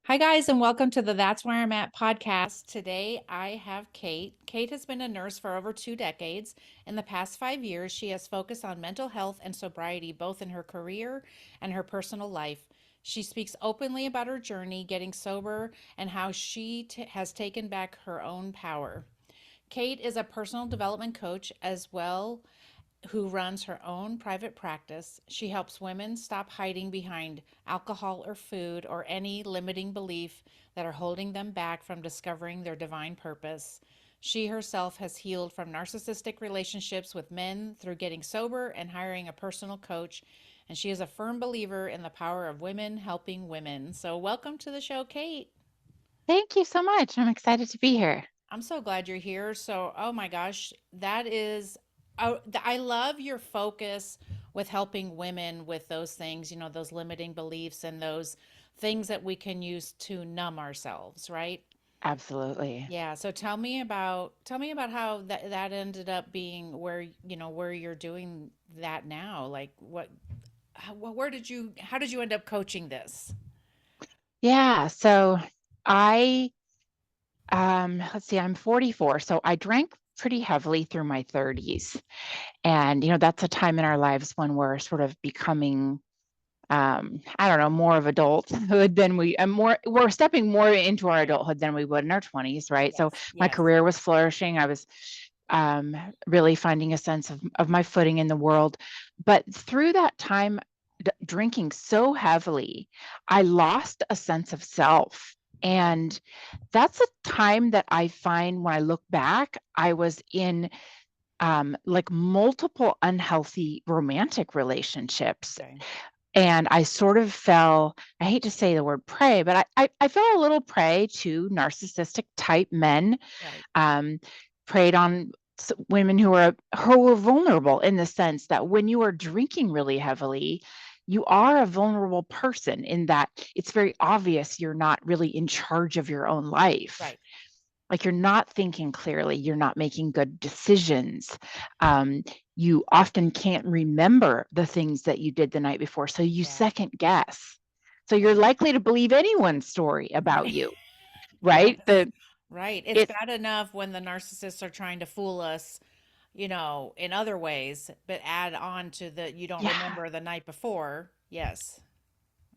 Hi, guys, and welcome to the That's Where I'm At podcast. Today I have Kate. Kate has been a nurse for over 2 decades. In the past 5 years, she has focused on mental health and sobriety, both in her career and her personal life. She speaks openly about her journey getting sober and how she has taken back her own power. Kate is a personal development coach as well who runs her own private practice. She helps women stop hiding behind alcohol or food or any limiting belief that are holding them back from discovering their divine purpose. She herself has healed from narcissistic relationships with men through getting sober and hiring a personal coach. And she is a firm believer in the power of women helping women. So, welcome to the show, Kate. Thank you so much. I'm excited to be here. I'm so glad you're here. So, oh my gosh, that is, I love your focus with helping women with those things, those limiting beliefs and those things that we can use to numb ourselves, right? Absolutely. Yeah. So tell me about how that ended up being where you're doing that now. Like how did you end up coaching this? Yeah. So I let's see, I'm 44. So I drank pretty heavily through my 30s. And that's a time in our lives when we're sort of becoming I don't know, more of adulthood than we're stepping more into our Right. adulthood than we would in our 20s, right? So Yes. my Yes. career was flourishing. I was really finding a sense of my footing in the world. But through that time, drinking so heavily, I lost a sense of self. And that's a time that I find when I look back, I was in like multiple unhealthy romantic relationships. Okay. And I sort of fell, I hate to say the word prey, but I fell a little prey to narcissistic type men, Right. um, preyed on women who are vulnerable in the sense that when you are drinking really heavily, you are a vulnerable person in that it's very obvious you're not really in charge of your own life. Right. Like you're not thinking clearly, you're not making good decisions. Um, you often can't remember the things that you did the night before, so you Yeah. second guess. So you're Right. likely to believe anyone's story about Right. you, Yes. right? The Right. It's it's bad enough when the narcissists are trying to fool us, in other ways, but add on to the you don't yeah. remember the night before. Yes.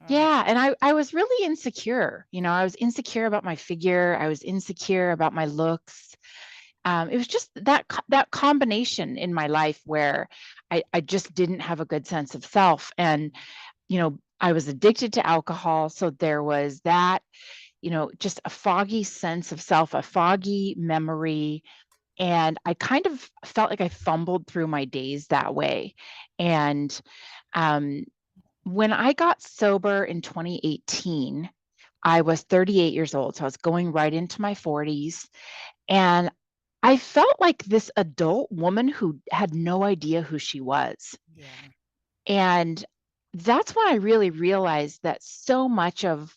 Oh my Yeah, and gosh. I was really insecure. I was insecure about my figure. I was insecure about my looks. It was just that combination in my life where I just didn't have a good sense of self. And I was addicted to alcohol, so there was that, just a foggy sense of self, a foggy memory, and I kind of felt like I fumbled through my days that way. And um, when I got sober in 2018, I was 38 years old, so I was going right into my 40s, and I felt like this adult woman who had no idea who she was. Yeah. And that's when I really realized that so much of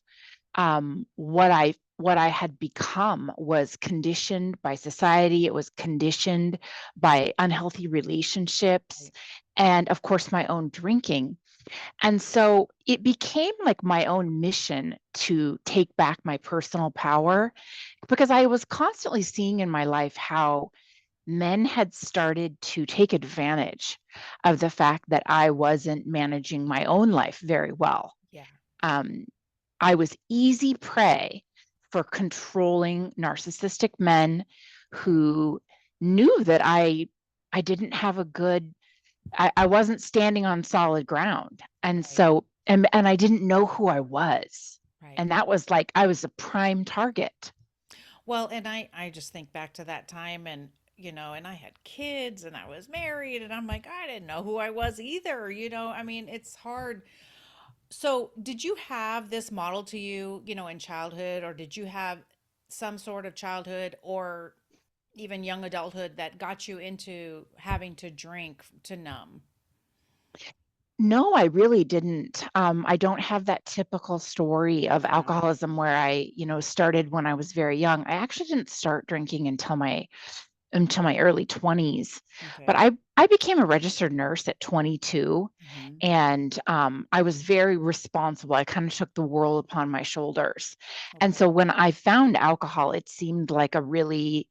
what I had become was conditioned by society. It was conditioned by unhealthy relationships, Right. and of course my own drinking. And so it became like my own mission to take back my personal power because I was constantly seeing in my life how men had started to take advantage of the fact that I wasn't managing my own life very well. Yeah. Um, I was easy prey for controlling narcissistic men Right. who knew that I didn't have a good I wasn't standing on solid ground. And Right. so and I didn't know who I was. Right. And that was like I was a prime target. Well, and I just think back to that time and and I had kids and I was married and I'm like, I didn't know who I was either. I mean, it's hard. So, did you have this model to you, in childhood, or did you have some sort of childhood or even young adulthood that got you into having to drink to numb? No, I really didn't. I don't have that typical story of Yeah. alcoholism where I started when I was very young. I actually didn't start drinking until my until my early 20s. But Okay. I became a registered nurse at 22, Hmm. and I was very responsible. I kind of took the world upon my shoulders. And Okay. so when I found alcohol, it seemed like a really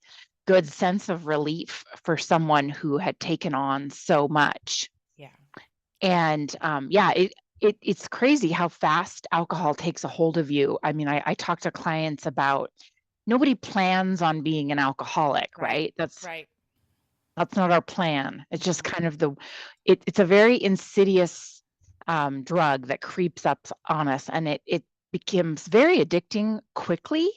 good sense of relief for someone who had taken on so much. Yeah. And yeah, it's crazy how fast alcohol takes a hold of you. I mean, I talk to clients about nobody plans on being an alcoholic, Right. right? Right. That's not our plan. It's just Hmm. kind of it's a very insidious drug that creeps up on us, and it becomes very addicting quickly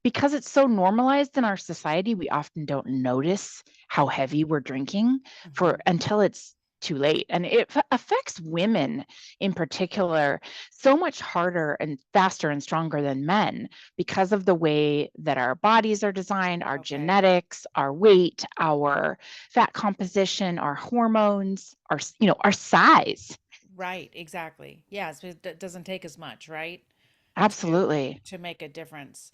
because it's so normalized in our society. We often don't notice how Hmm. heavy we're drinking for Hmm. until it's too late, and it affects women in particular so much harder and faster and stronger than men because of the way that our bodies are designed, our Okay. genetics, our weight, our fat composition, our hormones, our size. Right. Exactly. Yes. It doesn't take as much, right? To Absolutely. to make a difference.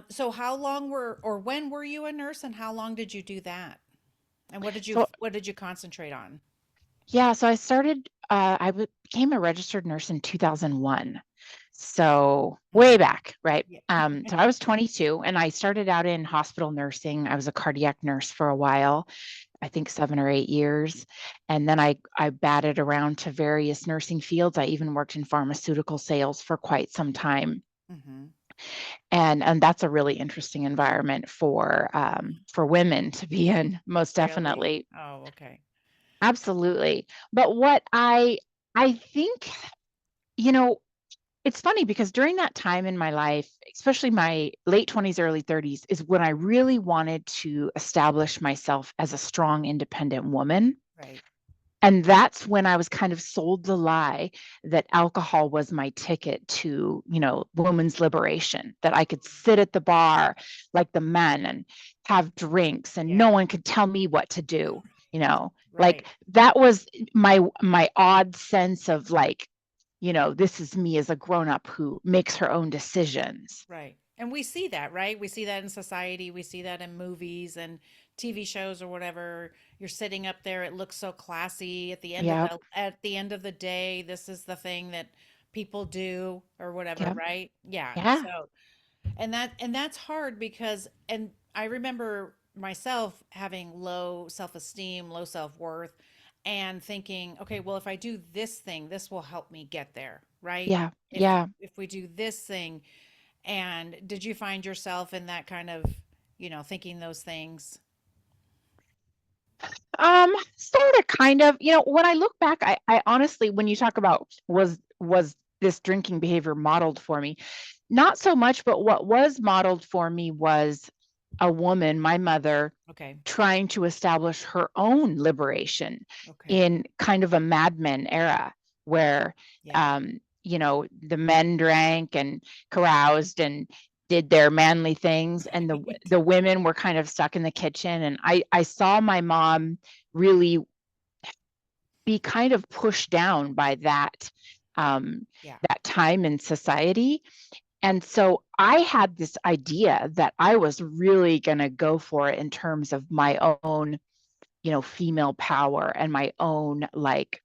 So how long were or when were you a nurse and how long did you do that? And So what did you concentrate on? yeah, so became a registered nurse in 2001. So way Hmm. back, right? Yeah. So I was 22 and I started out in hospital nursing. I was a cardiac nurse for a while, I think 7 or 8 years. And then I batted around to various nursing fields. I even worked in pharmaceutical sales for quite some time. Hmm. And that's a really interesting environment for women to be in, most Really? definitely. Oh, okay. Absolutely. But what I think, you know, it's funny because during that time in my life, especially my late 20s, early 30s, is when I really wanted to establish myself as a strong, independent woman. Right. And that's when I was kind of sold the lie that alcohol was my ticket to, women's liberation, that I could sit at the bar like the men and have drinks and no Yeah. one could tell me what to do, you know. Like Right. that was my odd sense of like, this is me as a grown up who makes her own decisions. Right. And we see that, right? We see that in society. We see that in movies and TV shows or whatever. You're sitting up there, it looks so classy Yep. at the end of the day, this is the thing that people do or whatever, Yep. right? Yeah. Yeah. So, and that's hard because and I remember myself having low self-esteem, low self-worth and thinking, okay, well if I do this thing, this will help me get there, right? Yeah. If Yeah. if we do this thing, and did you find yourself in that kind of, thinking those things? Sort of, kind of. When I look back, I honestly, when you talk about was this drinking behavior modeled for me, not so much, but what was modeled for me was a woman, my mother, Okay. trying to establish her own liberation Okay. in kind of a Mad Men era where, Yeah. the men drank and caroused and did their manly things, and the Right. the women were kind of stuck in the kitchen. And I saw my mom really be kind of pushed down by um, Yeah. that time in society. And so I had this idea that I was really going to go for it in terms of my own, female power and my own like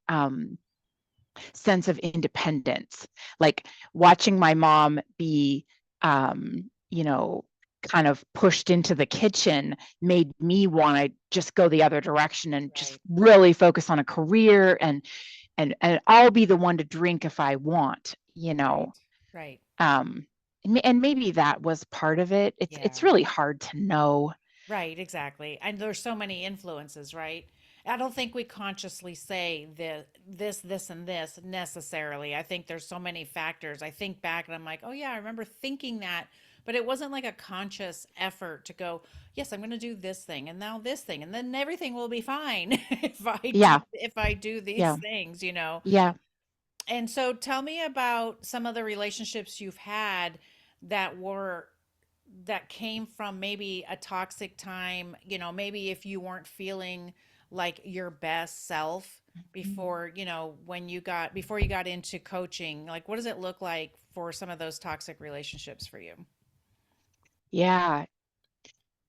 sense of independence. Like watching my mom be, kind of pushed into the kitchen made me want to just go the other direction and just Right. really focus on a career, and I'll be the one to drink if I want, Right. Right. Um, and maybe that was part of it. It's Yeah. really hard to know. Right, exactly. And there's so many influences, right? I don't think we consciously say this, and this necessarily. I think there's so many factors. I think back and I'm like, oh yeah, I remember thinking that, but it wasn't like a conscious effort to go, yes, I'm going to do this thing and now this thing, and then everything will be fine Yeah, if I do these yeah, things. yeah. And so tell me about some of the relationships you've had that were that came from maybe a toxic time, maybe if you weren't feeling like your best self before, before you got into coaching. Like what does it look like for some of those toxic relationships for you? Yeah.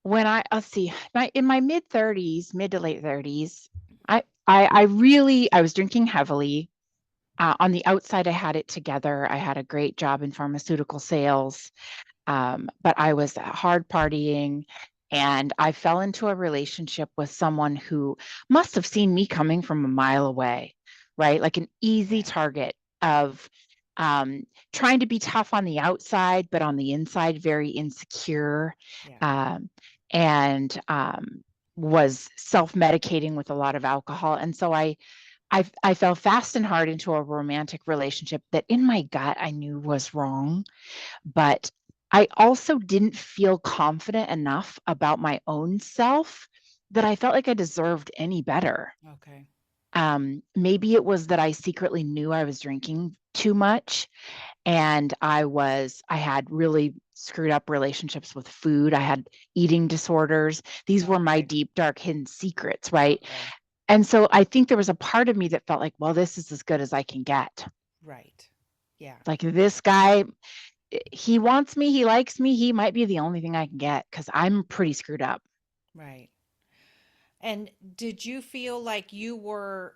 when let's see, in my mid 30s, mid to late 30s, I was drinking heavily. On the outside, I had it together. I had a great job in pharmaceutical sales. But I was hard partying, and I fell into a relationship with someone who must have seen me coming from a mile away, right? Like an easy Yeah. target of um, trying to be tough on the outside, but on the inside, very insecure, Yeah. um, and was self-medicating with a lot of alcohol. And so I fell fast and hard into a romantic relationship that in my gut I knew was wrong, but I also didn't feel confident enough about my own self that I felt like I deserved any better. Okay. Maybe it was that I secretly knew I was drinking too much, and I had really screwed up relationships with food. I had eating disorders. These were my Okay. deep, dark, hidden secrets, right? Okay. And so I think there was a part of me that felt like, well, this is as good as I can get. Right. Yeah. Like this guy, he wants me, he likes me, he might be the only thing I can get because I'm pretty screwed up. Right. And did you feel like you were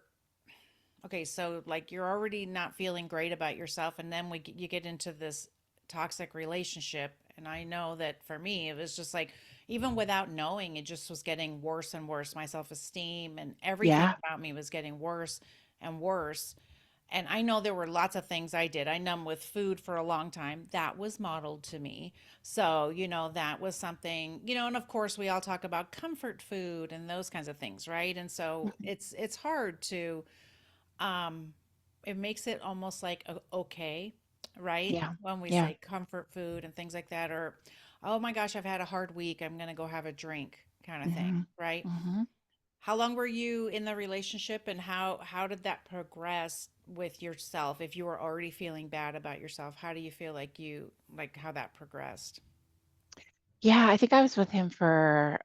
okay, so like you're already not feeling great about yourself, and then you get into this toxic relationship, and I know that for me it was just like even without knowing, it just was getting worse and worse. My self-esteem and everything Yeah. about me was getting worse and worse. And I know there were lots of things I did. I numbed with food for a long time. That was modeled to me. So, that was something, and of course we all talk about comfort food and those kinds of things, right? And so Mhm. it's hard to um it makes it almost like okay, right? Yeah. When we Yeah. say comfort food and things like that, or oh my gosh, I've had a hard week, I'm going to go have a drink kind of thing, Hmm. right? Hmm. How long were you in the relationship, and how did that progress with yourself? If you were already feeling bad about yourself, how do you feel like how that progressed? Yeah. I think I was with him for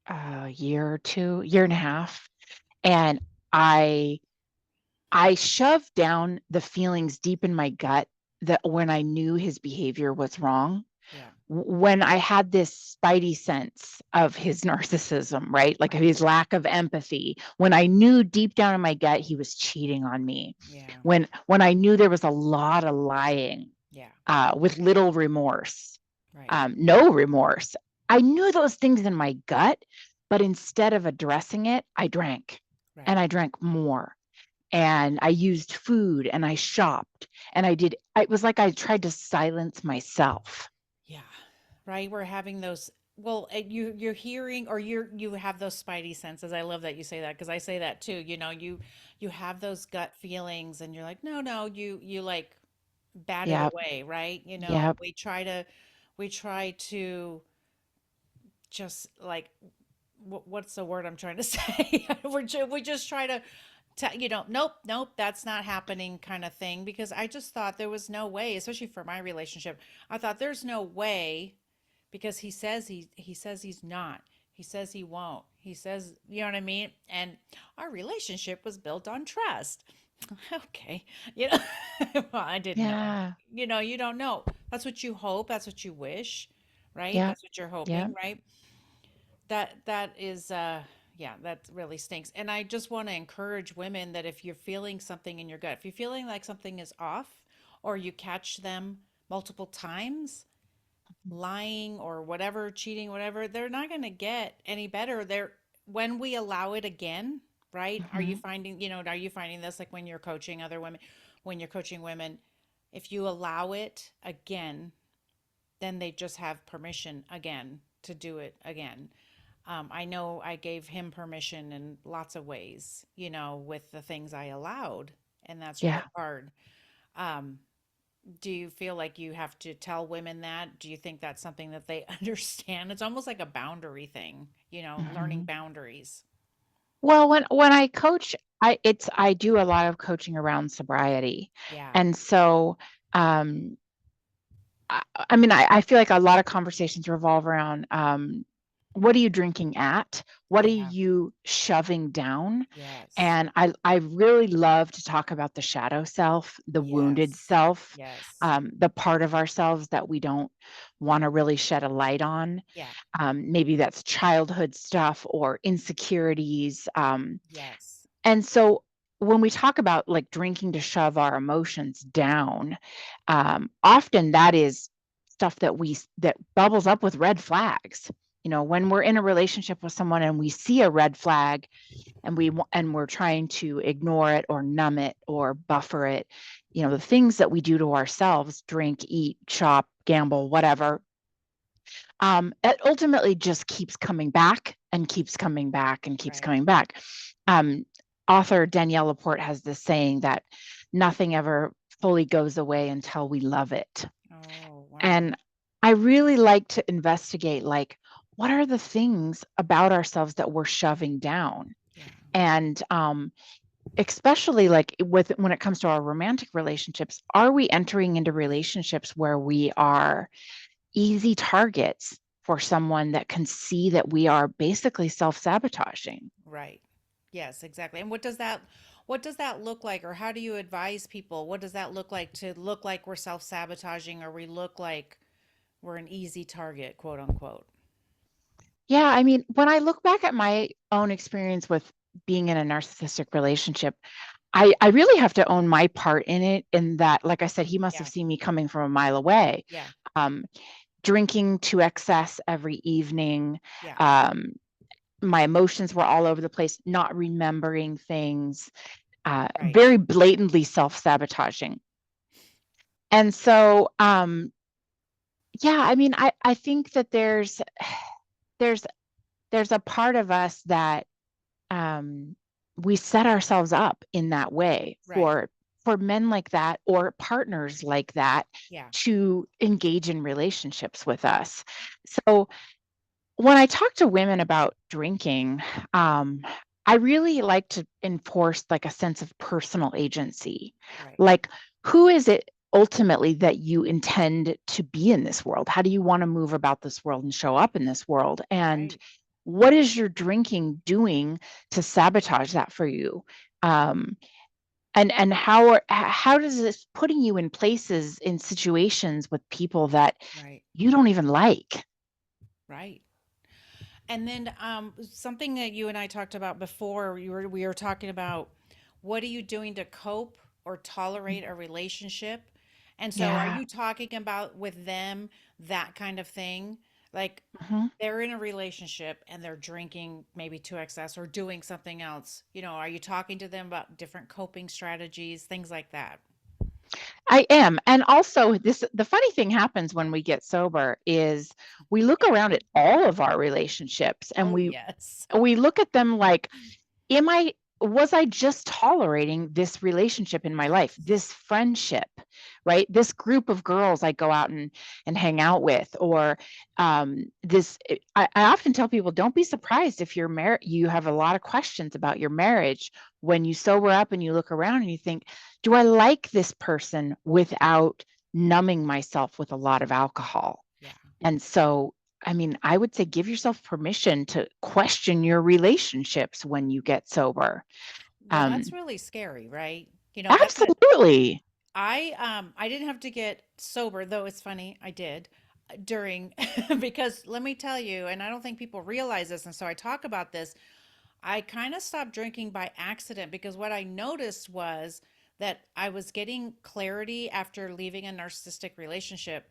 a year or two, year and a half. And I I shoved down the feelings deep in my gut that when I knew his behavior was wrong, Yeah. when I had this spidey sense of his narcissism, right? Like Right. his lack of empathy, when I knew deep down in my gut he was cheating on me, Yeah. when I knew there was a lot of lying Yeah. with little remorse, Right. no remorse. I knew those things in my gut, but instead of addressing it, I drank and Right. I drank more and I used food and I shopped and it was like I tried to silence myself. Yeah. Right. We're having those. Well, you're hearing, or you have those spidey senses. I love that you say that, because I say that too. You have those gut feelings, and you're like, no, no, you like bat it Yep. away, right? And Yep. we try to just like what's the word I'm trying to say? We just try to nope, nope, that's not happening kind of thing, because I just thought there was no way, especially for my relationship. I thought there's no way, because he says he's not. He says he won't. He says, you know what I mean? And our relationship was built on trust. Okay. You know, well, I didn't know. Yeah. You don't know. That's what you hope, that's what you wish, right? Yep. That's what you're hoping, Yep. right? That is yeah, that really stinks. And I just want to encourage women that if you're feeling something in your gut, if you're feeling like something is off, or you catch them multiple times lying or whatever, cheating, whatever, they're not going to get any better. They're When we allow it again, right? Hmm. Are you finding this, like when you're coaching other women, when you're coaching women, if you allow it again, then they just have permission again to do it again. I know I gave him permission in lots of ways, with the things I allowed, and that's really Yeah. hard. Um, do you feel like you have to tell women that? Do you think that's something that they understand? It's almost like a boundary thing, learning Hmm. boundaries. Well, when I coach, I do a lot of coaching around sobriety, Yeah. and so um, I mean, I feel like a lot of conversations revolve around what are you drinking at? What are Yeah. you shoving down? Yes. And I really love to talk about the shadow self, the wounded Yes. self, Yes. the part of ourselves that we don't want to really shed a light on. Yeah. Maybe that's childhood stuff or insecurities. Yes. And so when we talk about like drinking to shove our emotions down, often that is stuff that bubbles up with red flags. When we're in a relationship with someone and we see a red flag and we're trying to ignore it or numb it or buffer it, the things that we do to ourselves, drink, eat, shop, gamble, whatever, it ultimately just keeps coming back and keeps coming back and keeps Right. coming back. Um, Author Danielle Laporte has this saying that nothing ever fully goes away until we love it. Oh, wow. And I really like to investigate, like, what are the things about ourselves that we're shoving down? Yeah. And especially like when it comes to our romantic relationships, are we entering into relationships where we are easy targets for someone that can see that we are basically self-sabotaging? Right. Yes, exactly. And what does that look like, or how do you advise people? What does that look like, to look like we're self-sabotaging, or we look like we're an easy target, quote unquote? Yeah, I mean, when I look back at my own experience with being in a narcissistic relationship, I really have to own my part in it, in that, like I said, he must have Yeah. seen me coming from a mile away. Yeah. Um, Drinking to excess every evening. Yeah. Um, my emotions were all over the place, not remembering things, Right. very blatantly self-sabotaging. And so, yeah, I mean, I think that there's there's a part of us that um, we set ourselves up in that way Right. for men like that or partners like that Yeah. to engage in relationships with us. So when I talk to women about drinking, um, I really like to enforce like a sense of personal agency. Right. Like, who is it ultimately that you intend to be in this world? How do you want to move about this world and show up in this world? And Right. what is your drinking doing to sabotage that for you? Um, and how does this putting you in places, in situations with people that Right. you don't even like? Right. And then something that you and I talked about before, we were talking about, what are you doing to cope or tolerate a relationship? And so are Yeah. you talking about with them that kind of thing? Like, Mhm. they're in a relationship and they're drinking maybe to excess or doing something else. Are you talking to them about different coping strategies, things like that? I am. And also the funny thing happens when we get sober is we look Yeah. around at all of our relationships and Oh, we yes. we look at them like, am I was I just tolerating this relationship in my life, Yes. this friendship, right? This group of girls I go out and hang out with, or I often tell people, don't be surprised if you have a lot of questions about your marriage when you sober up and you look around and you think, do I like this person without numbing myself with a lot of alcohol? Yeah. And so, I mean, I would say give yourself permission to question your relationships when you get sober. Well, that's Um, really scary, right? That's a Absolutely. I didn't have to get sober, though it's funny, I did during because let me tell you, and I don't think people realize this, and so I talk about this. I kind of stopped drinking by accident because what I noticed was that I was getting clarity after leaving a narcissistic relationship,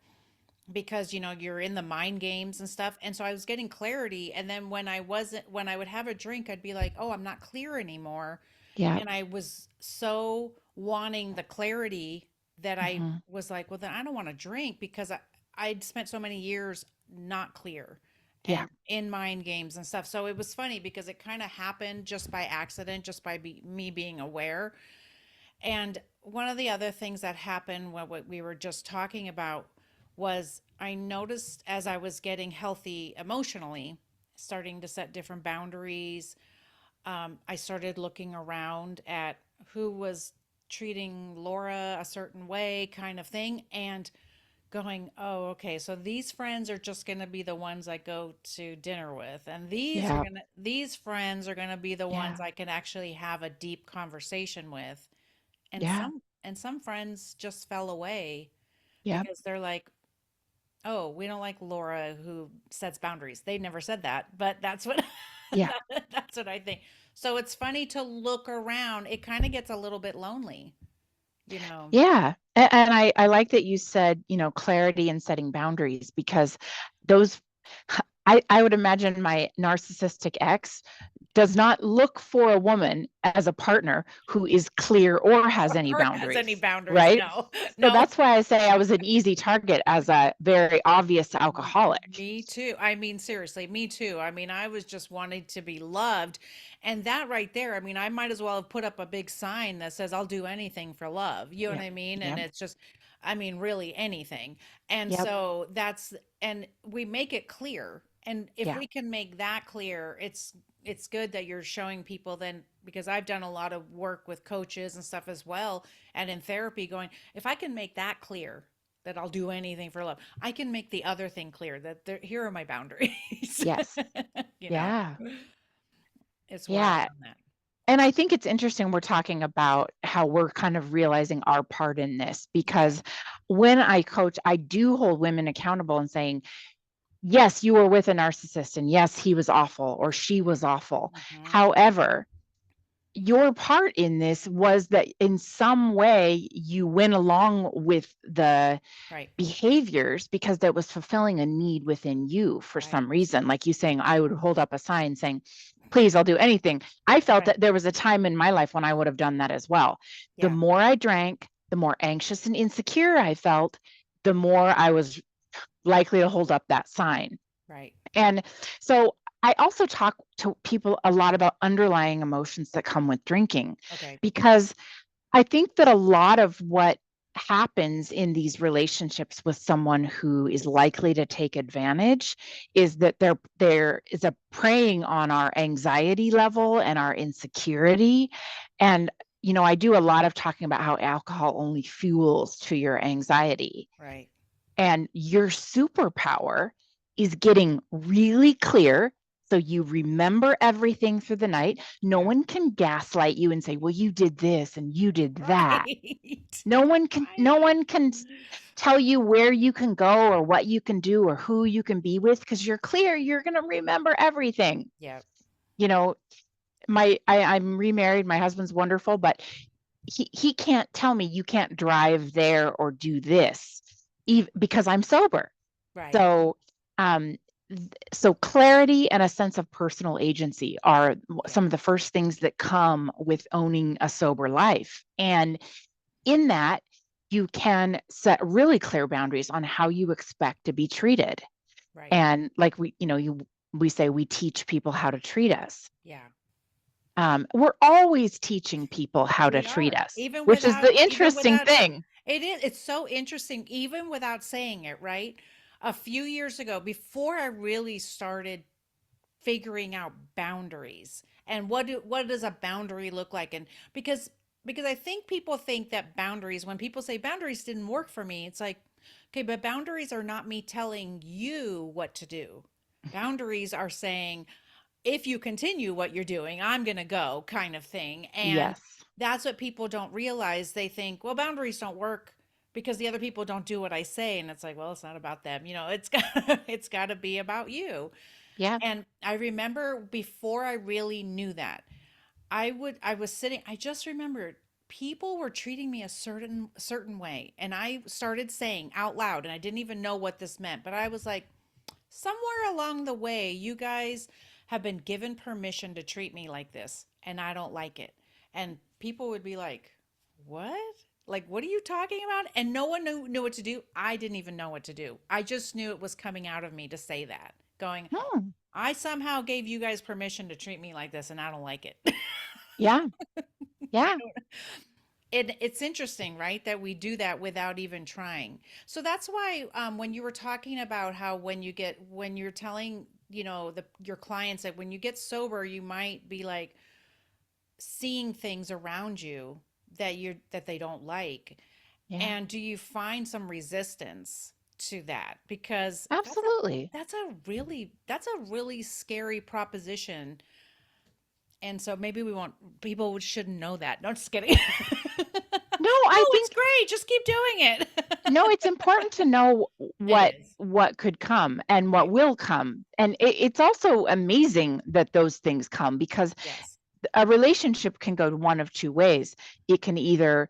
because you're in the mind games and stuff, and so I was getting clarity, and then when I would have a drink, I'd be like, oh, I'm not clear anymore. Yeah. And I was so wanting the clarity that I Mhm. was like, well, then I don't want to drink, because I'd spent so many years not clear Yeah. and in mind games and stuff. So it was funny because it kind of happened just by accident, just by me being aware. And one of the other things that happened, what we were just talking about, was I noticed as I was getting healthy emotionally, starting to set different boundaries, I started looking around at who was treating Laura a certain way, kind of thing. And going, oh, okay, so these friends are just going to be the ones I go to dinner with, and Yeah. these friends are going to be the ones Yeah. I can actually have a deep conversation with. And Yeah. some friends just fell away Yeah. because they're like, oh, we don't like Laura who sets boundaries. They never said that, but that's what Yeah. that's what I think. So it's funny to look around. It kind of gets a little bit lonely, you know. Yeah. And I like that you said, clarity and setting boundaries because those, I would imagine my narcissistic ex does not look for a woman as a partner who is clear or has any Or has any boundaries, boundaries. right? No. So No. that's why I say I was an easy target as a very obvious alcoholic. Me too. I mean, seriously, me too. I mean, I was just wanting to be loved. And that right there, I mean, I might as well have put up a big sign that says, I'll do anything for love. You know what Yep. I mean? And Yep. it's just, I mean, really anything. And Yep. so and we make it clear. And if Yeah. we can make that clear, it's good that you're showing people then, because I've done a lot of work with coaches and stuff as well, and in therapy going, if I can make that clear, that I'll do anything for love, I can make the other thing clear that here are my boundaries. Yes. You know, Yeah. it's why I've Yeah. done that. And I think it's interesting we're talking about how we're kind of realizing our part in this Yeah. because when I coach, I do hold women accountable and saying, yes, you were with a narcissist, and yes, he was awful or she was awful. Hmm. However, your part in this was that in some way you went along with the Right. behaviors because that was fulfilling a need within you for Right. some reason. Like you saying, I would hold up a sign saying, please, I'll do anything. I felt Right. that there was a time in my life when I would have done that as well. The Yeah. more I drank, the more anxious and insecure I felt, the more I was likely to hold up that sign. Right. And so I also talk to people a lot about underlying emotions that come with drinking Okay. because I think that a lot of what happens in these relationships with someone who is likely to take advantage is that there is a preying on our anxiety level and our insecurity. And I do a lot of talking about how alcohol only fuels to your anxiety. Right. And your superpower is getting really clear so you remember everything through the night. No Yeah. one can gaslight you and say, well, you did this and you did that. Right. No one can tell you where you can go or what you can do or who you can be with because you're clear. You're going to remember everything. Yeah. You know, I'm remarried. My husband's wonderful, but he can't tell me you can't drive there or do this because I'm sober. Right. So, um, so clarity and a sense of personal agency are Yeah. some of the first things that come with owning a sober life. And in that, you can set really clear boundaries on how you expect to be treated. Right. And like we say we teach people how to treat us. Yeah. We're always teaching people how to We treat are. us, which is the Even interesting without thing. it is, it's so interesting, even without saying it, right? A few years ago, before I really started figuring out boundaries and what does a boundary look like, and because I think people think that boundaries, when people say boundaries didn't work for me, it's like, okay, but boundaries are not me telling you what to do. Boundaries are saying, if you continue what you're doing, I'm going to go, kind of thing. And Yes. that's what people don't realize. They think, well, boundaries don't work because the other people don't do what I say. And it's like, well, it's not about them. It's got to be about you. Yeah. And I remember before I really knew that, I was sitting, I just remembered people were treating me a certain way. And I started saying out loud, and I didn't even know what this meant, but I was like, somewhere along the way, you guys have been given permission to treat me like this, and I don't like it. And people would be like, what? Like, what are you talking about? And no one knew what to do. I didn't even know what to do. I just knew it was coming out of me to say that, going, Hmm. I somehow gave you guys permission to treat me like this, and I don't like it. Yeah. Yeah. It's interesting, right, that we do that without even trying. So that's why, when you were talking about how when you're telling, your clients that when you get sober, you might be like seeing things around you that they don't like. Yeah. And do you find some resistance to that because Absolutely. that's a really scary proposition. And so maybe we want people shouldn't know that. No, just kidding. No, No, I it's think great. Just keep doing it. no, it's important to know It what is. could come and what Right. will come. And it's also amazing that those things come, because Yes. a relationship can go one of two ways. It can either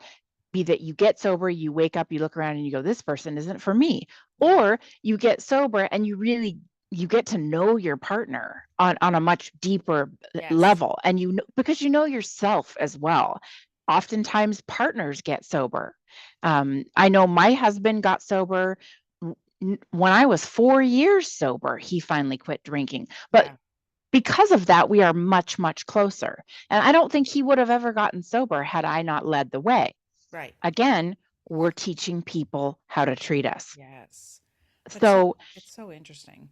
be that you get sober, you wake up, you look around and you go, this person isn't for me. Yeah. Or you get sober and you get to know your partner on a much deeper Yes. level. And because you know yourself as well. Oftentimes partners get sober. I know my husband got sober when I was 4 years sober. He finally quit drinking. But Yeah. because of that, we are much, much closer. And I don't think he would have ever gotten sober had I not led the way. Right. Again, we're teaching people how to treat us. Yes. That's so So it's so interesting.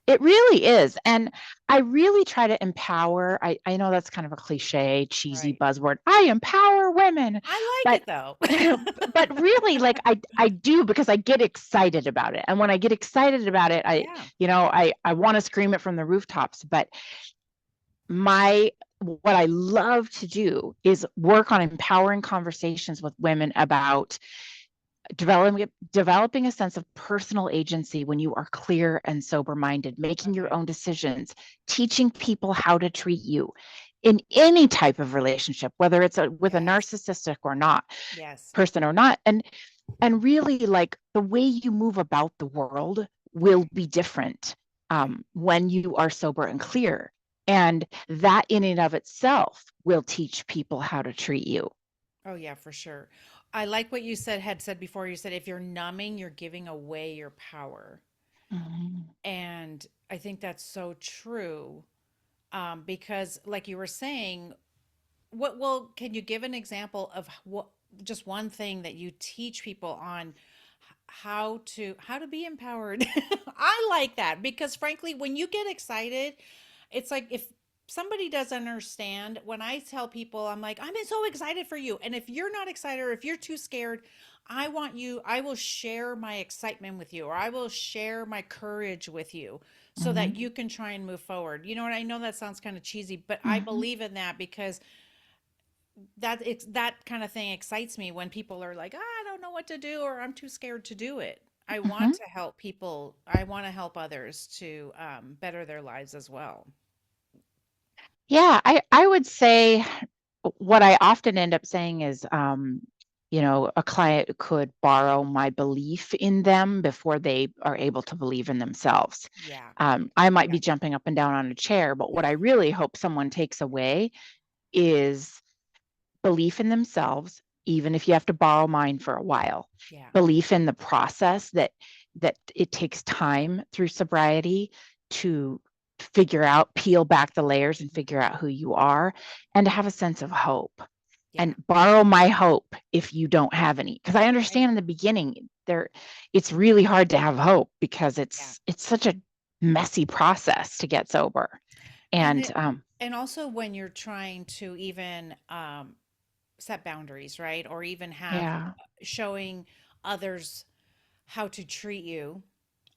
it really is. And I really try to empower. I know that's kind of a cliche, cheesy Right. buzzword. I empower women. I like But it though. but really, like I do, because I get excited about it. And when I get excited about it, Yeah. I want to scream it from the rooftops. But my what I love to do is work on empowering conversations with women about developing a sense of personal agency when you are clear and sober minded, making your Okay. own decisions, teaching people how to treat you in any type of relationship, whether it's with a Yes. narcissistic or not Yes. person or not. And really, like, the way you move about the world will Right. be different Right. when you are sober and clear. And that in and of itself will teach people how to treat you. Oh yeah, for sure. I like what you had said before. You said if you're numbing, you're giving away your power. Mhm. And I think that's so true. Because like you were saying, can you give an example of what just one thing that you teach people on how to be empowered? I like that because frankly, when you get excited, it's like if somebody doesn't understand, when I tell people, I'm like, I'm so excited for you. And if you're not excited or if you're too scared, I will share my excitement with you or I will share my courage with you so that Mhm. you can try and move forward. You know what? I know that sounds kind of cheesy, but I Mhm. believe in that because that kind of thing excites me when people are like, I don't know what to do or I'm too scared to do it. I want Mhm. to help people. I want to help others to better their lives as well. Yeah, I would say what I often end up saying is, a client could borrow my belief in them before they are able to believe in themselves. Yeah. I might Yeah. be jumping up and down on a chair, but what I really hope someone takes away is belief in themselves, even if you have to borrow mine for a while. Yeah. Belief in the process, that it takes time through sobriety to peel back the layers and figure out who you are, and to have a sense of hope. Yeah. And borrow my hope if you don't have any, because I Right. understand in the beginning it's really hard to have hope because Yeah. it's such a messy process to get sober. And And it and also when you're trying to even set boundaries, right? Or even have yeah. showing others how to treat you,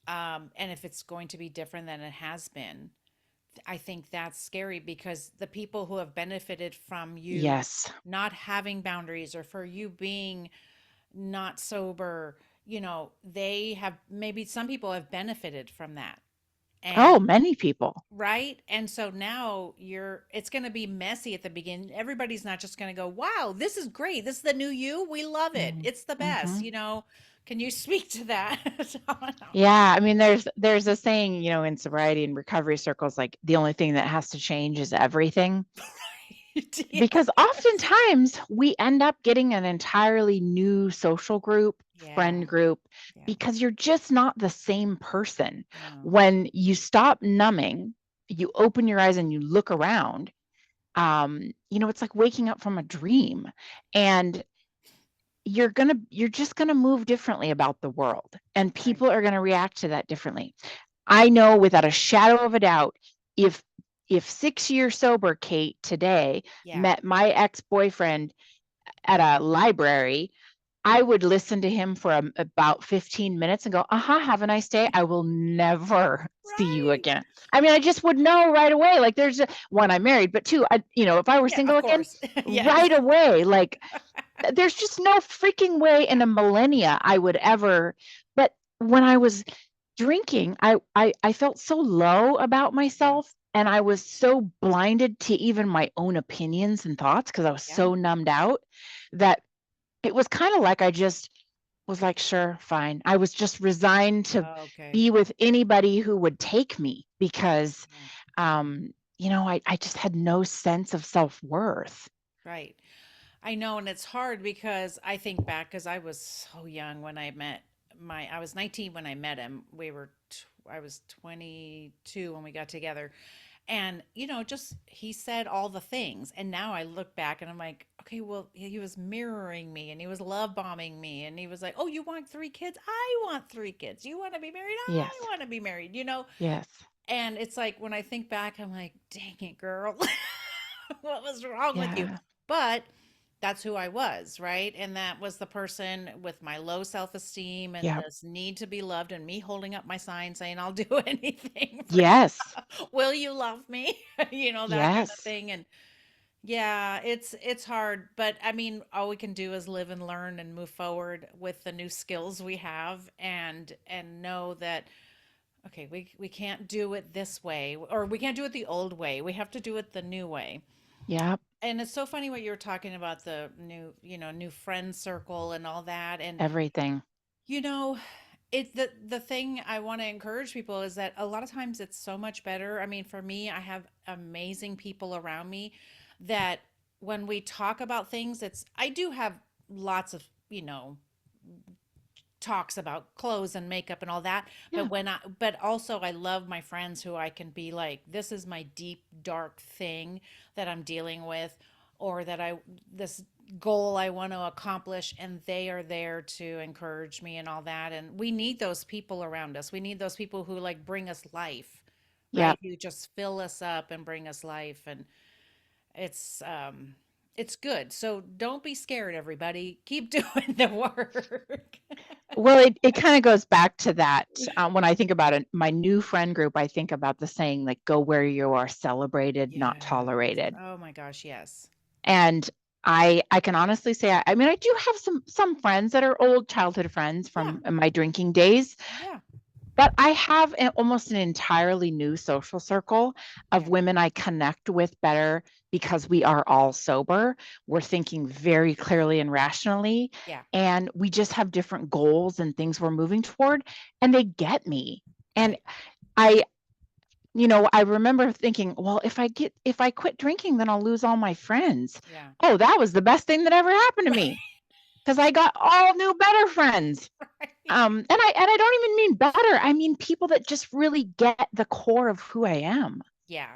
and if it's going to be different than it has been. I think that's scary because the people who have benefited from you Yes. not having boundaries or for you being not sober, they have maybe some people have benefited from that. Oh, And many people. right? And so now it's going to be messy at the beginning. Everybody's not just going to go, "Wow, this is great. This is the new you. We love it. Mhm. It's the best." Mhm. Can you speak to that? Yeah, I mean, there's a saying, in sobriety and recovery circles, like the only thing that has to change is everything. Because Yes. oftentimes we end up getting an entirely new social group, Yeah. friend group, Yeah. because you're just not the same person. No. When you stop numbing, you open your eyes and you look around. It's like waking up from a dream, and you're just gonna move differently about the world, and Right. people are gonna react to that differently. I know without a shadow of a doubt, if 6 years sober Kate today Yeah. met my ex-boyfriend at a library, I would listen to him for about 15 minutes and go, have a nice day. I will never see you Right. again. I mean, I just would know right away. Like there's one, I'm married, but two, if I were Yeah, single of again, course. Yes. right away, like there's just no freaking way in a millennia I would ever. But when I was drinking, I felt so low about myself. Yes. And I was so blinded to even my own opinions and thoughts because I was Yeah. so numbed out that it was kind of like I just was like, sure, fine. I was just resigned to Okay. be with anybody who would take me because, Yeah. I just had no sense of self-worth. Right. I know, and it's hard because I think back because I was so young when I met I was 19 when I met him. I was 22 when we got together. And, just he said all the things. And now I look back and I'm like, okay, well, he was mirroring me and he was love bombing me. And he was like, oh, you want 3 kids? I want 3 kids. You want to be married? I Yes. want to be married. Yes. And it's like when I think back, I'm like, dang it, girl. What was wrong with you? Yeah. But that's who I was, right? And that was the person with my low self esteem and Yeah. this need to be loved, and me holding up my sign saying, I'll do anything for Yes. you. Will you love me? That kind of Yes. thing. And yeah, it's hard, but I mean, all we can do is live and learn and move forward with the new skills we have and know that okay, we can't do it this way or we can't do it the old way. We have to do it the new way. Yeah. And it's so funny what you were talking about the new friend circle and all that. And Everything. you know, the thing I want to encourage people is that a lot of times it's so much better. I mean, for me, I have amazing people around me that when we talk about things, I do have lots of, talks about clothes and makeup and all that, Yeah. but also I love my friends who I can be like, this is my deep dark thing that I'm dealing with, or that I this goal I want to accomplish, and they are there to encourage me and all that. And we need those people around us. We need those people who like bring us life, Yeah. right? Who just fill us up and bring us life. And it's um it's good. So don't be scared, everybody. Keep doing the work. Well, it kind of goes back to that. When I think about it, my new friend group, I think about the saying, like, go where you are celebrated, not Yes. tolerated. Oh my gosh, yes. And I can honestly say, I mean, I do have some friends that are old childhood friends Yeah. from my drinking days, Yeah. but I have almost an entirely new social circle of Yeah. women I connect with better because we are all sober. We're thinking very clearly and rationally, Yeah. and we just have different goals and things we're moving toward, and they get me. And Right. I, I remember thinking, well, if I quit drinking, then I'll lose all my friends. Yeah. Oh, that was the best thing that ever happened to me because I got all new better friends. Right. And I don't even mean better. I mean people that just really get the core of who I am. Yeah.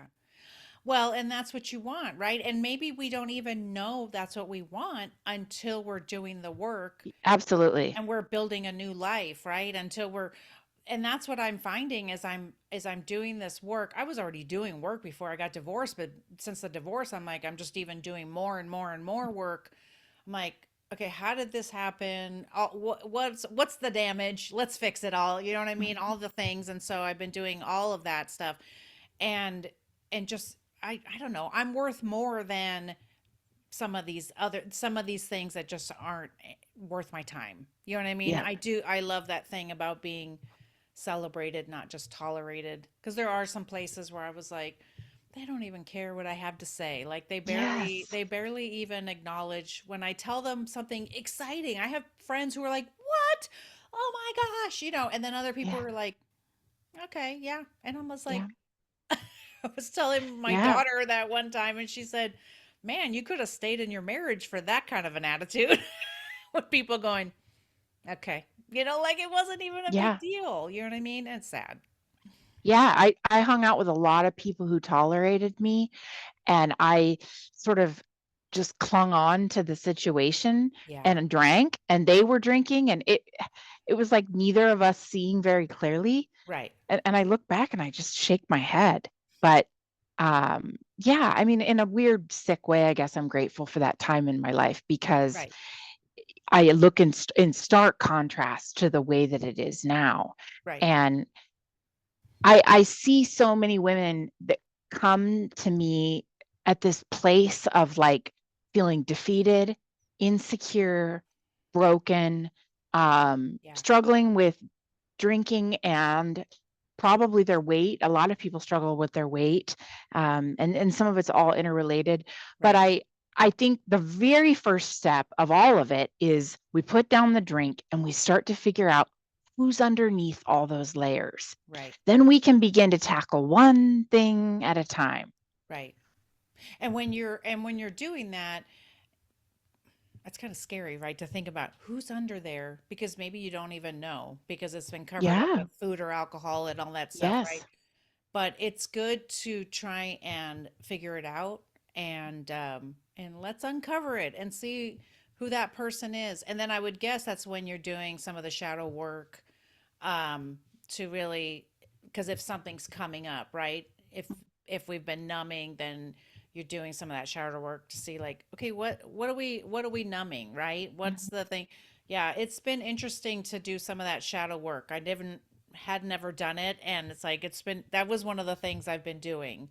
Well, and that's what you want, right? And maybe we don't even know that's what we want until we're doing the work Absolutely. and we're building a new life, right? And that's what I'm finding as I'm doing this work. I was already doing work before I got divorced, but since the divorce, I'm like, I'm just even doing more and more and more work. I'm like, okay, how did this happen? What's the damage? Let's fix it all. You know what I mean? Mhm. All the things. And so I've been doing all of that stuff, and just I don't know. I'm worth more than some of these things that just aren't worth my time. You know what I mean? Yeah. I love that thing about being celebrated, not just tolerated. Because there are some places where I was like, they don't even care what I have to say. Like Yes. they barely even acknowledge when I tell them something exciting. I have friends who are like, "What? Oh my gosh!" And then other people Yeah. are like, "Okay, yeah." And I'm just Yeah. like, I was telling my Yeah. daughter that one time, and she said, "Man, you could have stayed in your marriage for that kind of an attitude." With people going, "Okay," like it wasn't even a big Yeah. deal. You know what I mean? It's sad. Yeah. I hung out with a lot of people who tolerated me, and I sort of just clung on to the situation Yeah. and drank, and they were drinking, and it was like neither of us seeing very clearly. Right. And I look back and I just shake my head. But yeah, I mean, in a weird, sick way, I guess I'm grateful for that time in my life because Right. I look in stark contrast to the way that it is now. Right. And I see so many women that come to me at this place of like feeling defeated, insecure, broken, Yeah. struggling with drinking and probably their weight. A lot of people struggle with their weight, and some of it's all interrelated. But Right. I think the very first step of all of it is we put down the drink and we start to figure out who's underneath all those layers. Right. Then we can begin to tackle one thing at a time. Right. And when you're doing that, it's kind of scary, right? To think about who's under there because maybe you don't even know because it's been covered up Yeah. with food or alcohol and all that stuff, right? Yes. But it's good to try and figure it out and let's uncover it and see who that person is. And then I would guess that's when you're doing some of the shadow work to really, because if something's coming up, right? If we've been numbing, then you're doing some of that shadow work to see like, okay, what are we numbing, right? What's the thing? Yeah, it's been interesting to do some of that shadow work. I had never done it, and it's like that was one of the things I've been doing.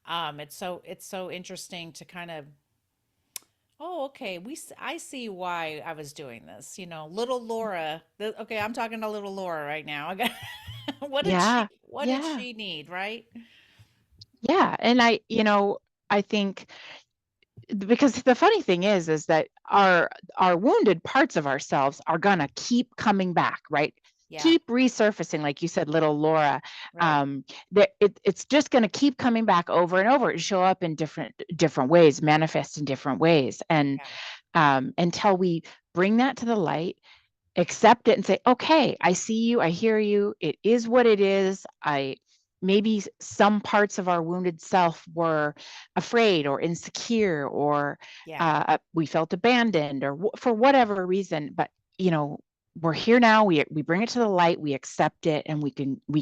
It's so interesting to kind of, oh, okay, I see why I was doing this. Little Laura. Okay, I'm talking to little Laura right now. I got what did Yeah. Yeah. she need, right? Yeah. And I think because the funny thing is that our wounded parts of ourselves are gonna keep coming back, right? Yeah, Keep resurfacing, like you said, little Laura. right. That it's just gonna keep coming back over and over and show up in different ways, manifest in different ways, and Yeah, until we bring that to the light, accept it and say, okay, I see you, I hear you, it is what it is. I maybe some parts of our wounded self were afraid or insecure, or yeah, we felt abandoned, or for whatever reason. But you know, we're here now. We bring it to the light, we accept it, and we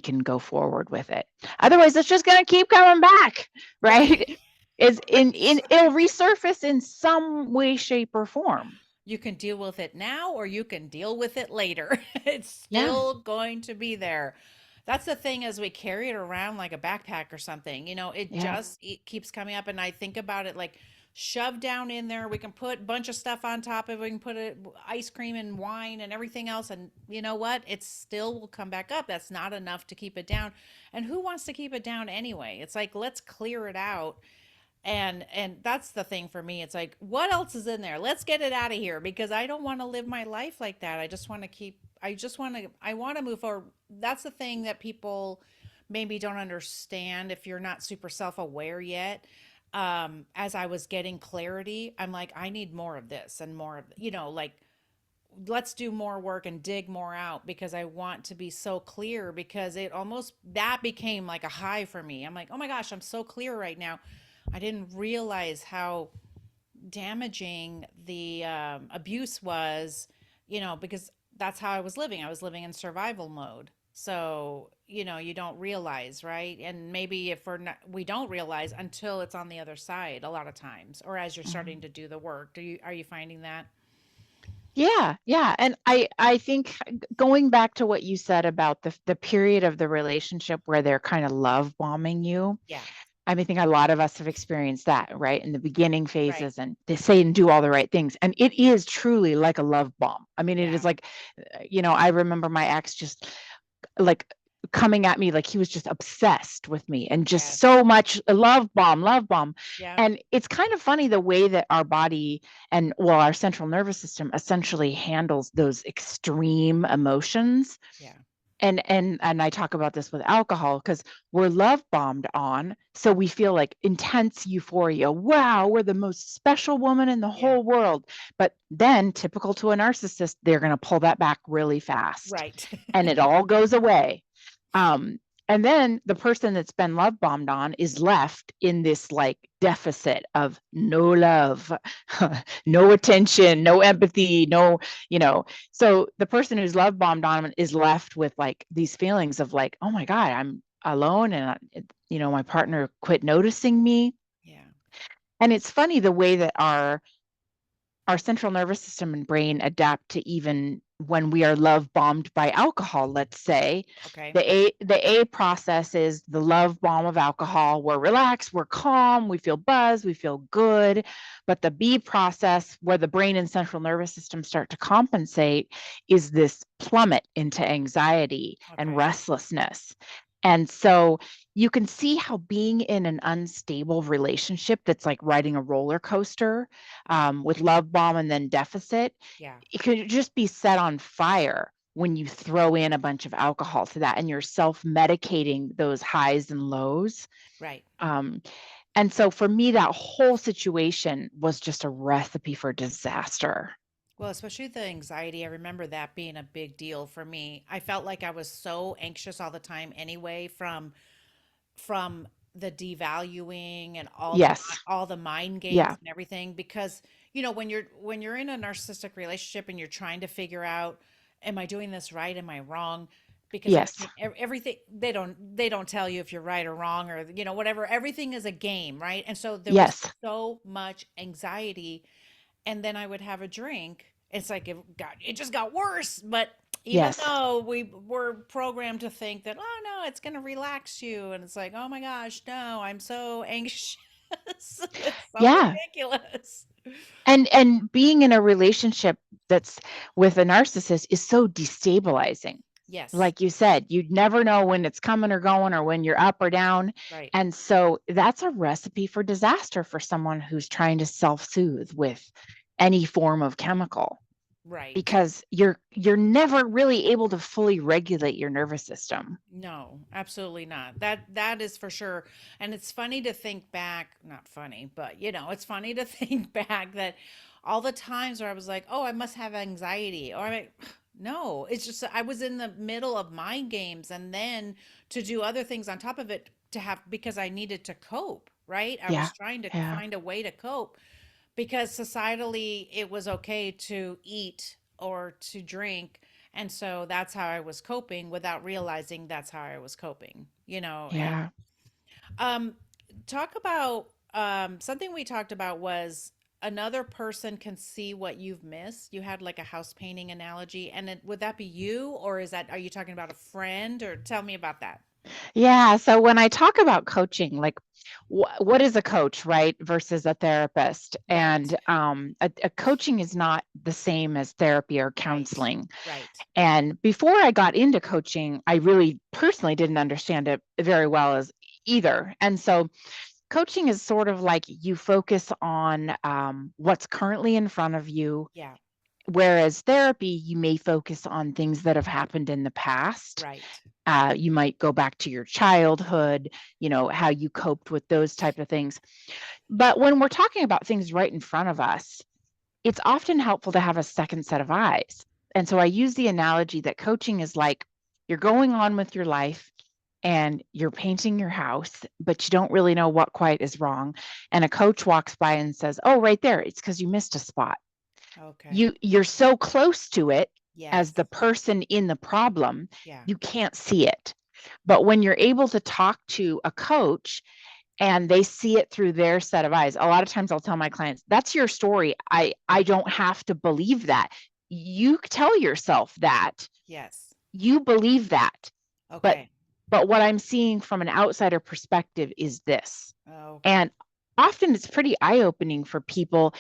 can go forward with it. yeah. Otherwise, it's just going to keep coming back, Right. right? Is in Right. it'll resurface in some way, shape, or form. You can deal with it now or you can deal with it later. It's Yeah. still going to be there. That's the thing as we carry it around like a backpack or something. Yeah. It keeps coming up and I think about it like shoved down in there. We can put a bunch of stuff on top of it. We can put ice cream and wine and everything else and you know what? It still will come back up. That's not enough to keep it down. And who wants to keep it down anyway? It's like let's clear it out and that's the thing for me. It's like, what else is in there? Let's get it out of here because I don't want to live my life like that. I want to move forward. That's the thing that people maybe don't understand if you're not super self-aware yet. As I was getting clarity, I'm like, I need more of this and more of, like, let's do more work and dig more out because I want to be so clear because that became like a high for me. I'm like, oh my gosh, I'm so clear right now. I didn't realize how damaging the abuse was, because that's how I was living. I was living in survival mode. So, you don't realize, right? And maybe if we don't realize until it's on the other side a lot of times, or as you're starting Mhm. to do the work. Are you finding that? Yeah, yeah. And I think going back to what you said about the period of the relationship where they're kind of love bombing you, Yeah, I mean, I think a lot of us have experienced that, right? In the beginning right. phases, and they say and do all the right things. And it is truly like a love bomb. I mean, it is Yeah, like, I remember my ex just like coming at me like he was just obsessed with me and just yes, so much love bomb, love bomb. yeah, And it's kind of funny the way that our body and well, our central nervous system essentially handles those extreme emotions. yeah, And I talk about this with alcohol because we're love bombed on, so we feel like intense euphoria. Wow, we're the most special woman in the yeah, whole world. But then, typical to a narcissist, they're going to pull that back really fast, right. and it all goes away. Um, and then the person that's been love bombed on is left in this like deficit of no love, no attention, no empathy, no, you know. So the person who's love bombed on is left with like these feelings of like, oh my God, I'm alone, and my partner quit noticing me. Yeah, And it's funny the way that our our central nervous system and brain adapt to even when we are love bombed by alcohol, let's say. Okay. The A process is the love bomb of alcohol. We're relaxed, we're calm, we feel buzzed, we feel good. But the B process, where the brain and central nervous system start to compensate, is this plummet into anxiety and Okay. restlessness. And so you can see how being in an unstable relationship that's like riding a roller coaster, with love bomb and then deficit, Yeah. it could just be set on fire when you throw in a bunch of alcohol to that and you're self-medicating those highs and lows. Right. Um, and so for me, that whole situation was just a recipe for disaster. Well, especially the anxiety, I remember that being a big deal for me. I felt like I was so anxious all the time anyway from the devaluing and Yes. all the mind games Yeah. and everything because when you're in a narcissistic relationship and you're trying to figure out, am I doing this right, am I wrong, because Yes. everything everything they don't tell you if you're right or wrong or whatever, everything is a game, right? And so there was Yes. so much anxiety, and then I would have a drink. It's like it just got worse. But even Yes. though we were programmed to think that, oh no, it's going to relax you, and it's like, oh my gosh, no, I'm so anxious. It's so Yeah. ridiculous. And being in a relationship that's with a narcissist is so destabilizing. Yes, Like you said, you'd never know when it's coming or going or when you're up or down. right, And so that's a recipe for disaster for someone who's trying to self-soothe with any form of chemical, right. because you're never really able to fully regulate your nervous system. No, absolutely not. That is for sure. And it's funny to think back, not funny, but it's funny to think back that all the times where I was like, "Oh, I must have anxiety." Or I'm like, no, it's just I was in the middle of mind games and then to do other things on top of it to have because I needed to cope, right? I Yeah. was trying to Yeah. find a way to cope because societally it was okay to eat or to drink, and so that's how I was coping without realizing that's how I was coping, and Yeah. um talk about something we talked about was another person can see what you've missed. You had like a house painting analogy, and would that be you, or are you talking about a friend, or tell me about that. Yeah. So when I talk about coaching, like what is a coach, right? Versus a therapist. Right, And a coaching is not the same as therapy or right, counseling. right. And before I got into coaching, I really personally didn't understand it very well as either. And so coaching is sort of like you focus on what's currently in front of you. Yeah, Whereas therapy, you may focus on things that have happened in the past. right. You might go back to your childhood, how you coped with those type of things. But when we're talking about things right in front of us, it's often helpful to have a second set of eyes. And so I use the analogy that coaching is like you're going on with your life and you're painting your house, but you don't really know what quite is wrong. And a coach walks by and says, "Oh, right there, it's because you missed a spot." Okay. You're so close to it as Yes. the person in the problem, Yeah. you can't see it. But when you're able to talk to a coach and they see it through their set of eyes, a lot of times I'll tell my clients, that's your story. I don't have to believe that. You tell yourself that. Yes. You believe that. But Okay. but what I'm seeing from an outsider perspective is this. Okay. And often it's pretty eye-opening for people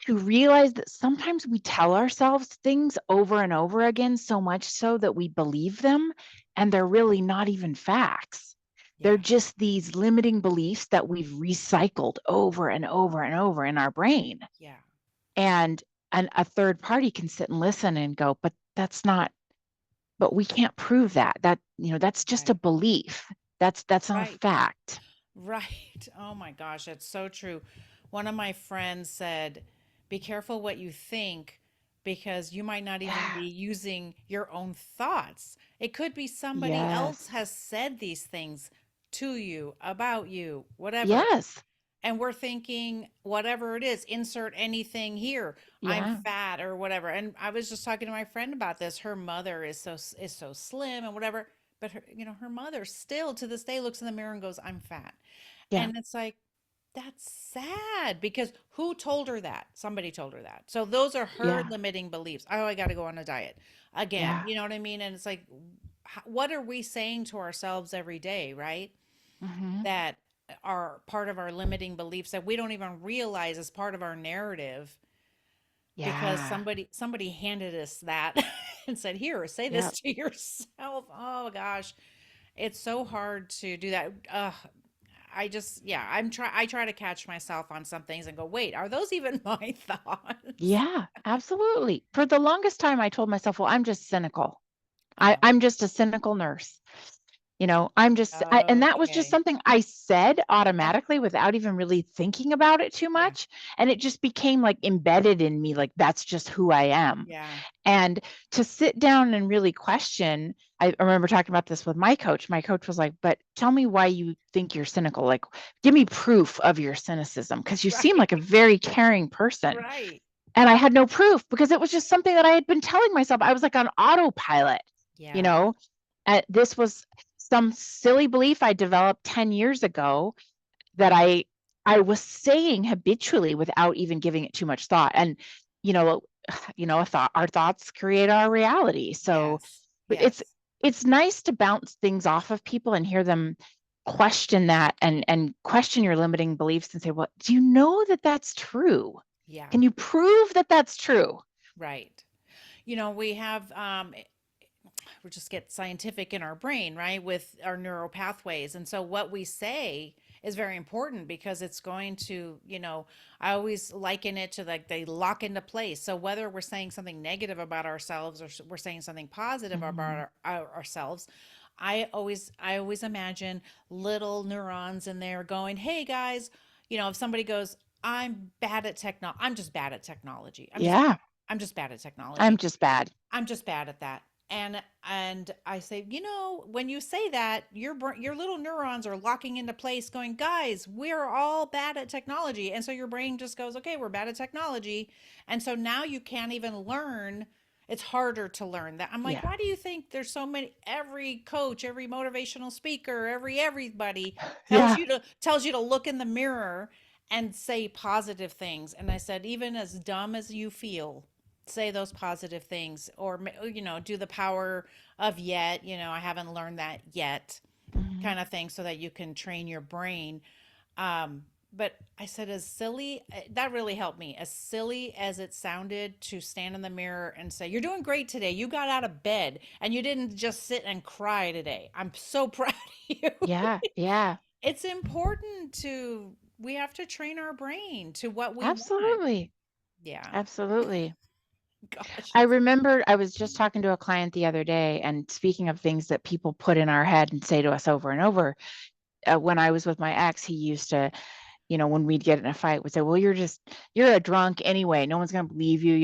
to realize that sometimes we tell ourselves things over and over again, so much so that we believe them, and they're really not even facts. They're Yeah. just these limiting beliefs that we've recycled over and over and over in our brain. Yeah. And a third party can sit and listen and go, but we can't prove that. That's just a Right. belief. That's not a Right. fact. Right. Oh my gosh, that's so true. One of my friends said, "Be careful what you think because you might not even be Yeah. using your own thoughts. It could be somebody else Yes. has said these things to you, about you, whatever. Yes. And we're thinking whatever it is, insert anything here. I'm Yeah. fat or whatever." And I was just talking to my friend about this. Her mother is so slim and whatever, but her mother still to this day looks in the mirror and goes, "I'm fat." Yeah. And it's like, That's sad because who told her that? Somebody told her that. So those are her Yeah. limiting beliefs. Oh, I got to go on a diet again. Yeah. You know what I mean? And it's like, what are we saying to ourselves every day, right? Hmm. That are part of our limiting beliefs that we don't even realize as part of our narrative because Yeah. somebody handed us that and said, "Here, say Yeah. this to yourself." Oh gosh, it's so hard to do that. Yeah, I try to catch myself on some things and go, "Wait, are those even my thoughts?" Yeah, absolutely. For the longest time, I told myself, well, I'm just cynical. Oh, I'm just a cynical nurse. And that was just okay. something I said Yeah, automatically without even really thinking about it too yeah, much. And it just became like embedded in me, like that's just who I am. yeah. And to sit down and really question, I remember talking about this with my coach. My coach was like, but tell me why you think you're cynical. Like, give me proof of your cynicism because you seem Right, like a very caring person. right. And I had no proof because it was just something that I had been telling myself. I was like on autopilot, you Yeah, know. This was some silly belief I developed 10 years ago that I was saying habitually without even giving it too much thought. And you know, a thought our thoughts create our reality. So yes, but it's nice to bounce things off of people and hear them question that and question your limiting beliefs and say, well, do you know that that's true? yeah, Can you prove that that's true? right. We have we just get scientific in our brain, right, with our neural pathways. And so what we say is very important because it's going to, I always liken it to like they lock into place. So whether we're saying something negative about ourselves or we're saying something positive about Mhm. ourselves, I always imagine little neurons in there going, "Hey guys, if somebody goes, I'm just bad at technology. Yeah, I'm just bad at technology. I'm just bad. I'm just bad at that." And I say, when you say that, your little neurons are locking into place, going, "Guys, we're all bad at technology." And so your brain just goes, "Okay, we're bad at technology." And so now you can't even learn. It's harder to learn that. I'm like, Yeah. why do you think there's so many? Every coach, every motivational speaker, everybody tells Yeah. you to look in the mirror and say positive things. And I said, even as dumb as you feel, say those positive things, or do the power of yet, I haven't learned that yet, Mhm. kind of thing, so that you can train your brain. But I said, as silly, that really helped me, as silly as it sounded, to stand in the mirror and say, "You're doing great today. You got out of bed and you didn't just sit and cry today. I'm so proud of you." Yeah. Yeah. It's important to we have to train our brain to what we want. Absolutely. Yeah. Absolutely. Gosh, I it's remember I was just talking to a client the other day, and speaking of things that people put in our head and say to us over and over, when I was with my ex, he used to, when we'd get in a fight, would say, "Well, you're a drunk anyway. No one's going to believe you.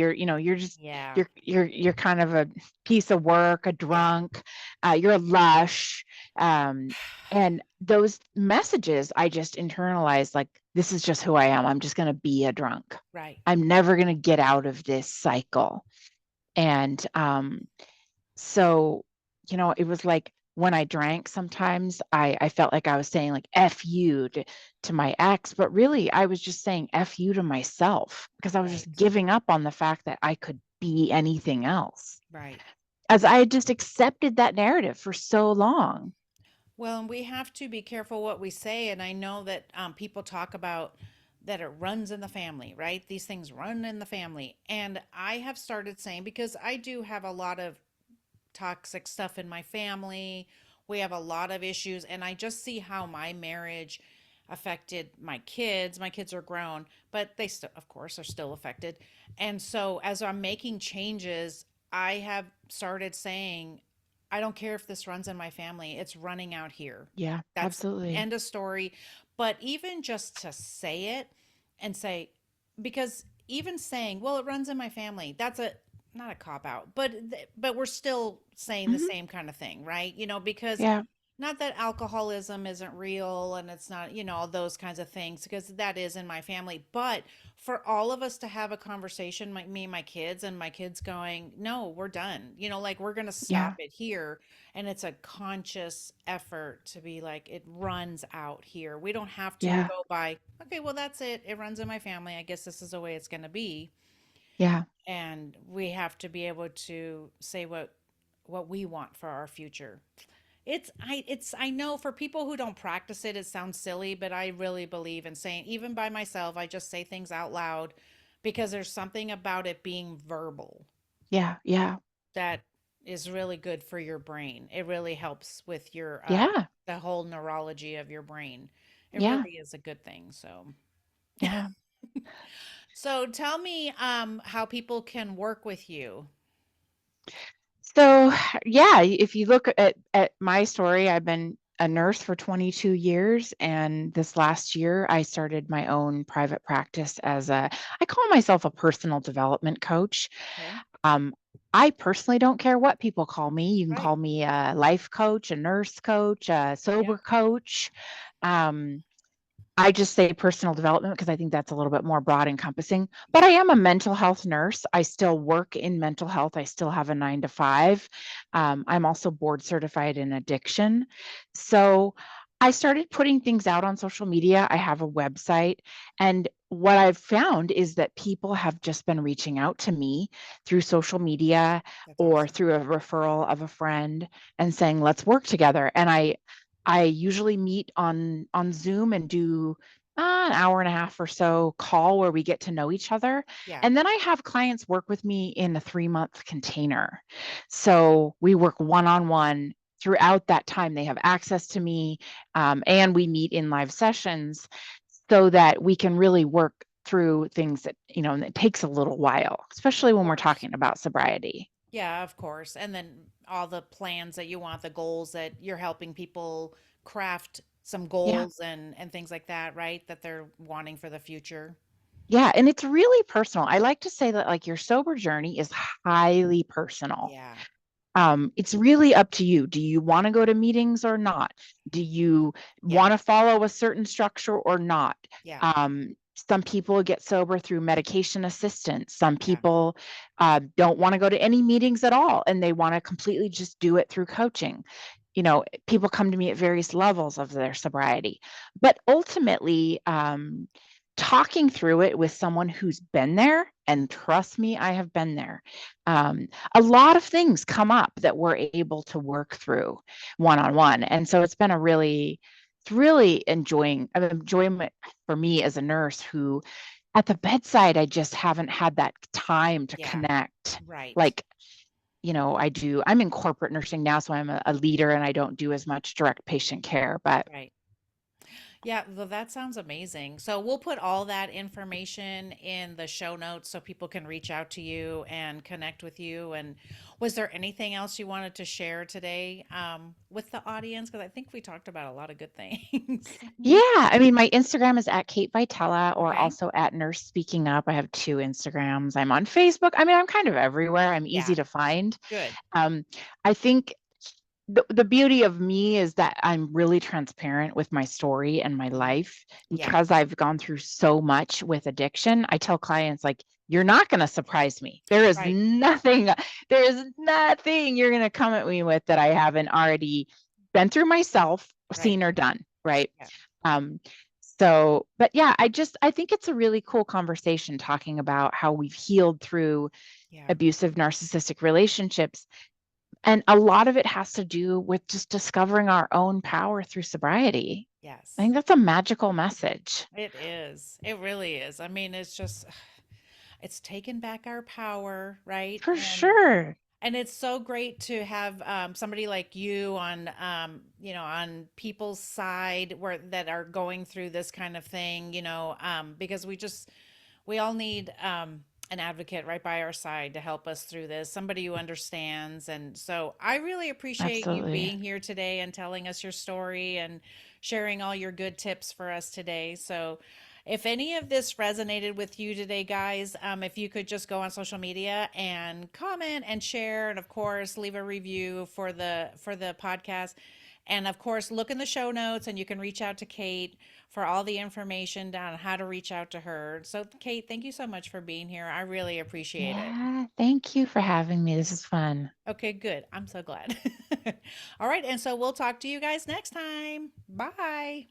yeah. You're kind of a piece of work, a Yeah. drunk. You're a lush." Um, and those messages, I just internalized like, this is just who I am. I'm just going to be a drunk. Right. I'm never going to get out of this cycle. And so, it was like when I drank, sometimes I felt like I was saying like F you to my ex, but really I was just saying F you to myself because I was just Right. giving up on the fact that I could be anything else Right. as I had just accepted that narrative for so long. Well, and we have to be careful what we say. And I know that people talk about that it runs in the family, right? These things run in the family. And I have started saying, because I do have a lot of toxic stuff in my family, we have a lot of issues. And I just see how my marriage affected my kids. My kids are grown, but they still, of course, are still affected. And so as I'm making changes, I have started saying, "I don't care if this runs in my family, it's running out here." Yeah, That's absolutely. end of story. But even just to say it and say, because even saying, "Well, it runs in my family," that's a not a cop out, but we're still saying the Hmm. same kind of thing, right? Because Yeah. Not that alcoholism isn't real and it's not, all those kinds of things, because that is in my family. But for all of us to have a conversation, me and my kids, and my kids going, no, we're done. Like we're going to stop Yeah. it here. And it's a conscious effort to be like, it runs out here. We don't have to Yeah. go by, okay, well, that's it. It runs in my family. I guess this is the way it's going to be. Yeah. And we have to be able to say what we want for our future. I know for people who don't practice it, it sounds silly, but I really believe in saying, even by myself, I just say things out loud because there's something about it being verbal Yeah. Yeah. that is really good for your brain. It really helps with your Yeah. the whole neurology of your brain. It Yeah. really is a good thing. Yeah. So tell me how people can work with you. So, yeah, if you look at my story, I've been a nurse for 22 years, and this last year I started my own private practice I call myself a personal development coach. Okay. Um, I personally don't care what people call me. You can Right. call me a life coach, a nurse coach, a Yeah. sober coach. Um, I just say personal development because I think that's a little bit more broad encompassing. But Yeah. I am a mental health nurse. I still work in mental health. I still have a 9 to 5. I'm also board certified in addiction. So I started putting things out on social media. I have a website. And what I've found is that people have just been reaching out to me through social media That's or awesome. through a referral of a friend and saying, let's work together. And I usually meet on Zoom and do an hour and a half or so call where we get to know each other. Yeah. And then I have clients work with me in a 3 month container. So we work one on one throughout that time. They have access to me, and we meet in live sessions so that we can really work through things and it takes a little while, especially Of when we're course. talking about sobriety. Yeah, of course. And then all the plans that you want, the goals that you're helping people craft some Yeah. goals and things like that, right? That they're wanting for the future. Yeah, and it's really personal. I like to say that like your sober journey is highly personal. Yeah. It's really up to you. Do you want to go to meetings or not? Do you Yeah. want to follow a certain structure or not? Yeah. Some people get sober through medication assistance. Some Yeah. people don't want to go to any meetings at all, and they want to completely just do it through coaching. People come to me at various levels of their sobriety, but ultimately, talking through it with someone who's been there, and trust me, I have been there. Um, a lot of things come up that we're able to work through one on one. And so it's really enjoying an enjoyment for me as a nurse who at the bedside, I just haven't had that time to Yeah. connect. Right. Like, I'm in corporate nursing now, so I'm a leader and I don't do as much direct patient care, but Right. Yeah, well, that sounds amazing. So we'll put all that information in the show notes so people can reach out to you and connect with you. And was there anything else you wanted to share today with the audience? Because I think we talked about a lot of good things. yeah, I mean, my Instagram is at Kate Vitela or Okay. also at Nurse Speaking Up. I have 2 Instagrams. I'm on Facebook. I mean, I'm kind of everywhere. I'm easy Yeah. to find. Good. Um, I think the beauty of me is that I'm really transparent with my story and my Mhm. life Yeah. because I've gone through so much with addiction. I tell clients like, you're not going to surprise me. Right. There is nothing you're going to come at me with that I haven't already been through myself, Right. seen or done. Right. Yeah. Um, but yeah, I think it's a really cool conversation talking about how we've healed through Yeah. abusive narcissistic relationships, and a lot of it has to do with just discovering our own power through sobriety. I Yes. think that's a magical message. It is. It really is. I mean, it's just it's taken back our power, right? For sure. And it's so great to have somebody like you on on people's side where that are going through this kind of thing, because we all need an advocate right by our side to help us through this, somebody who understands. And so I really appreciate you Absolutely. being here today and telling us your story and sharing all your good tips for us today. So if any of this resonated with you today, guys, if you could just go on social media and comment and share, and of course leave a review for the podcast. And of course, look in the show notes and you can reach out to Kate for all the information down on how to reach out to her. So, Kate, thank you so much for being here. I really appreciate it. Yeah, thank you for having me. This is fun. Okay, good. I'm so glad. All right. And so we'll talk to you guys next time. Bye.